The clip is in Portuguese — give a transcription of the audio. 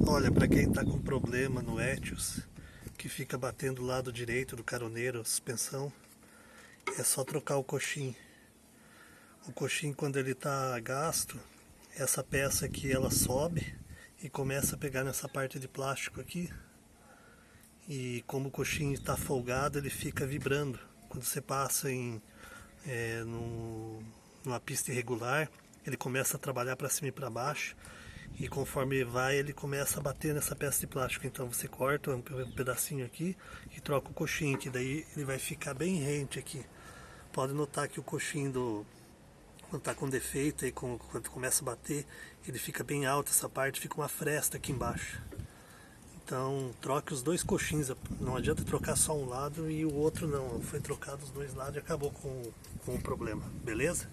Olha, para quem está com problema no Etios, que fica batendo o lado direito do caroneiro, a suspensão, é só trocar o coxim. O coxim, quando ele está gasto, essa peça aqui ela sobe e começa a pegar nessa parte de plástico aqui. E como o coxim está folgado, ele fica vibrando. Quando você passa numa pista irregular, ele começa a trabalhar para cima e para baixo. E conforme vai, ele começa a bater nessa peça de plástico. Então você corta um pedacinho aqui e troca o coxim, que daí ele vai ficar bem rente aqui. Pode notar que o coxim quando está com defeito, quando começa a bater, ele fica bem alto, essa parte fica uma fresta aqui embaixo. Então troque os dois coxins, não adianta trocar só um lado e o outro não. Foi trocado os dois lados e acabou com o problema, beleza?